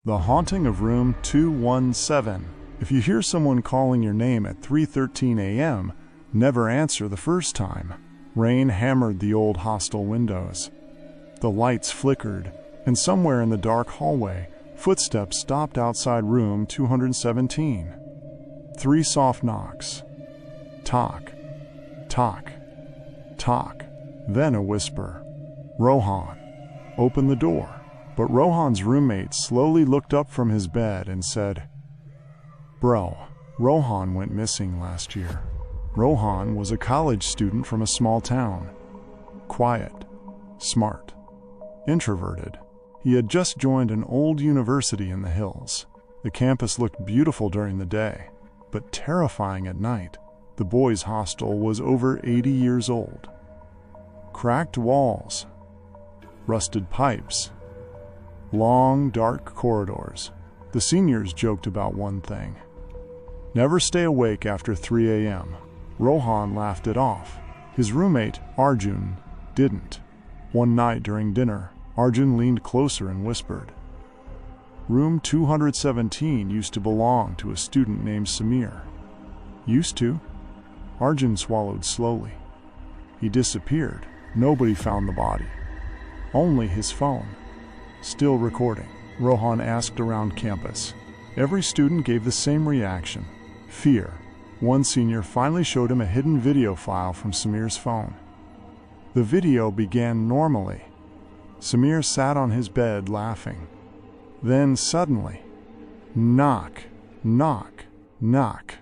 The haunting of room 217. If you hear someone calling your name at 3:13 a.m., never answer the first time. Rain hammered the old hostel windows. The lights flickered, and somewhere in the dark hallway, footsteps stopped outside room 217. 3 soft knocks. Tock, tock, tock. Then a whisper. Rohan, open the door. But Rohan's roommate slowly looked up from his bed and said, "Bro, Rohan went missing last year." Rohan was a college student from a small town. Quiet, smart, introverted. He had just joined an old university in the hills. The campus looked beautiful during the day, but terrifying at night. The boys' hostel was over 80 years old. Cracked walls, rusted pipes, long, dark corridors. The seniors joked about one thing: never stay awake after 3 a.m. Rohan laughed it off. His roommate, Arjun, didn't. One night during dinner, Arjun leaned closer and whispered, "Room 217 used to belong to a student named Samir." "Used to?" Arjun swallowed slowly. "He disappeared. Nobody found the body. Only his phone. Still recording." Rohan asked around campus. Every student gave the same reaction: fear. One senior finally showed him a hidden video file from Samir's phone. The video began normally. Samir sat on his bed laughing. Then suddenly, knock, knock, knock.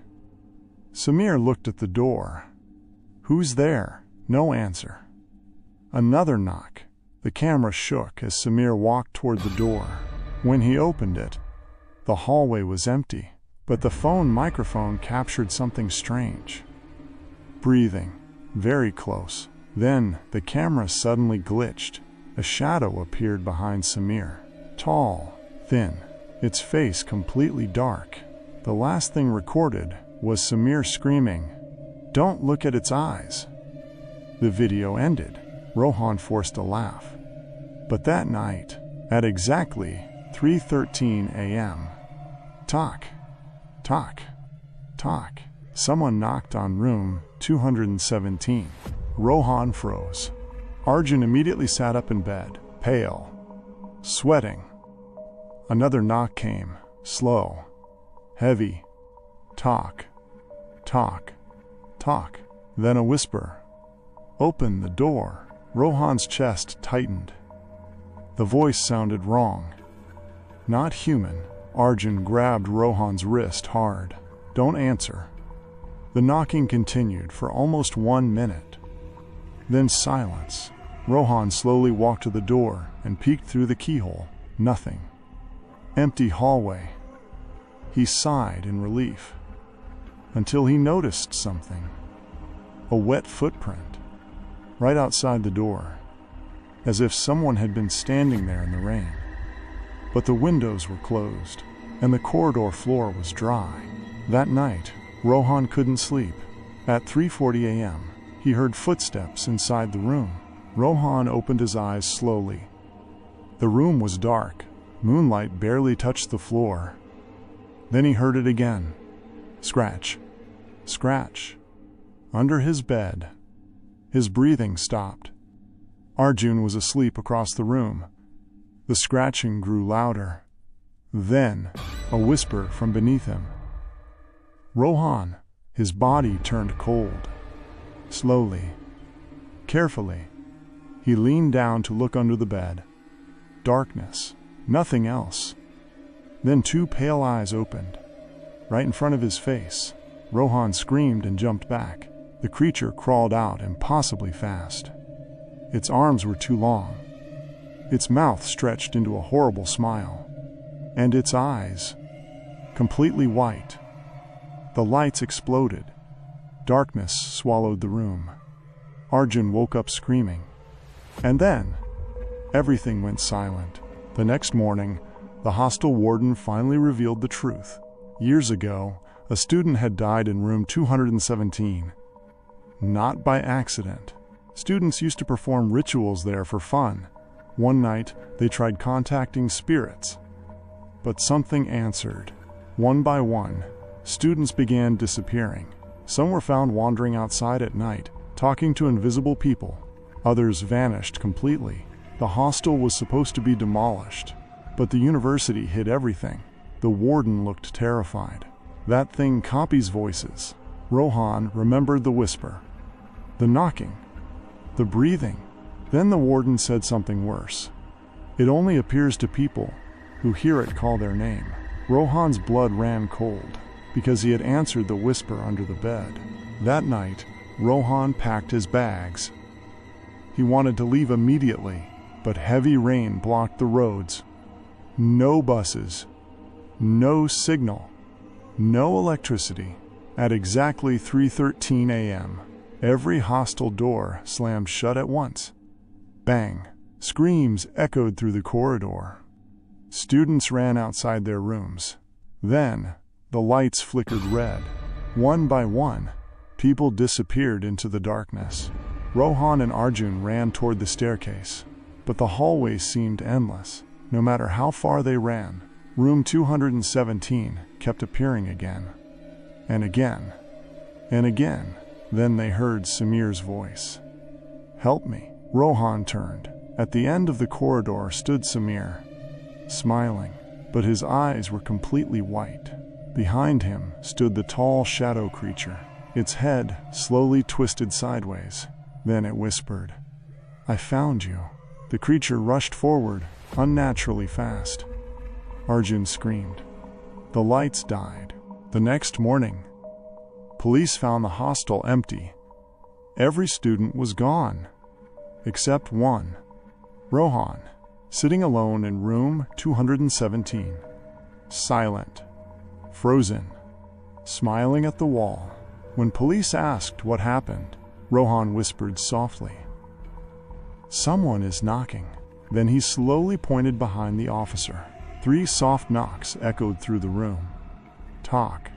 Samir looked at the door. "Who's there?" No answer. Another knock. The camera shook as Samir walked toward the door. When he opened it, the hallway was empty, but the phone microphone captured something strange. Breathing, very close. Then the camera suddenly glitched. A shadow appeared behind Samir. Tall, thin, its face completely dark. The last thing recorded was Samir screaming, "Don't look at its eyes." The video ended. Rohan forced a laugh. But that night, at exactly 3:13 a.m., tock, tock, tock, someone knocked on room 217. Rohan froze. Arjun immediately sat up in bed, pale, sweating. Another knock came, slow, heavy. Tock, tock, tock. Then a whisper. "Open the door." Rohan's chest tightened. The voice sounded wrong. Not human. Arjun grabbed Rohan's wrist hard. "Don't answer." The knocking continued for almost 1 minute. Then silence. Rohan slowly walked to the door and peeked through the keyhole. Nothing. Empty hallway. He sighed in relief, until he noticed something. A wet footprint, right outside the door, as if someone had been standing there in the rain. But the windows were closed, and the corridor floor was dry. That night, Rohan couldn't sleep. At 3:40 a.m., he heard footsteps inside the room. Rohan opened his eyes slowly. The room was dark. Moonlight barely touched the floor. Then he heard it again. Scratch, scratch. Under his bed. His breathing stopped. Arjun was asleep across the room. The scratching grew louder. Then, a whisper from beneath him. "Rohan." His body turned cold. Slowly, carefully, he leaned down to look under the bed. Darkness, nothing else. Then 2 pale eyes opened, right in front of his face. Rohan screamed and jumped back. The creature crawled out impossibly fast. Its arms were too long. Its mouth stretched into a horrible smile. And its eyes, completely white. The lights exploded. Darkness swallowed the room. Arjun woke up screaming. And then, everything went silent. The next morning, the hostel warden finally revealed the truth. Years ago, a student had died in room 217. Not by accident. Students used to perform rituals there for fun. One night, they tried contacting spirits. But something answered. One by one, students began disappearing. Some were found wandering outside at night, talking to invisible people. Others vanished completely. The hostel was supposed to be demolished, but the university hid everything. The warden looked terrified. That thing copies voices. Rohan remembered the whisper, the knocking, the breathing. Then the warden said something worse. It only appears to people who hear it call their name. Rohan's blood ran cold because he had answered the whisper under the bed. That night, Rohan packed his bags. He wanted to leave immediately, but heavy rain blocked the roads. No buses, no signal, no electricity. At exactly 3:13 a.m., every hostel door slammed shut at once. Bang! Screams echoed through the corridor. Students ran outside their rooms. Then, the lights flickered red. One by one, people disappeared into the darkness. Rohan and Arjun ran toward the staircase, but the hallway seemed endless. No matter how far they ran, room 217 kept appearing again, and again, and again. Then they heard Samir's voice. "Help me." Rohan turned. At the end of the corridor stood Samir, smiling, but his eyes were completely white. Behind him stood the tall shadow creature. Its head slowly twisted sideways. Then it whispered, "I found you." The creature rushed forward, unnaturally fast. Arjun screamed. The lights died. The next morning, police found the hostel empty. Every student was gone, except one, Rohan, sitting alone in room 217, silent, frozen, smiling at the wall. When police asked what happened, Rohan whispered softly, "Someone is knocking." Then he slowly pointed behind the officer. 3 soft knocks echoed through the room. Talk,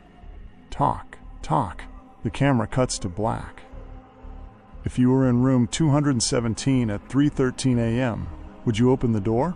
talk, talk. The camera cuts to black. If you were in room 217 at 3:13 a.m., would you open the door?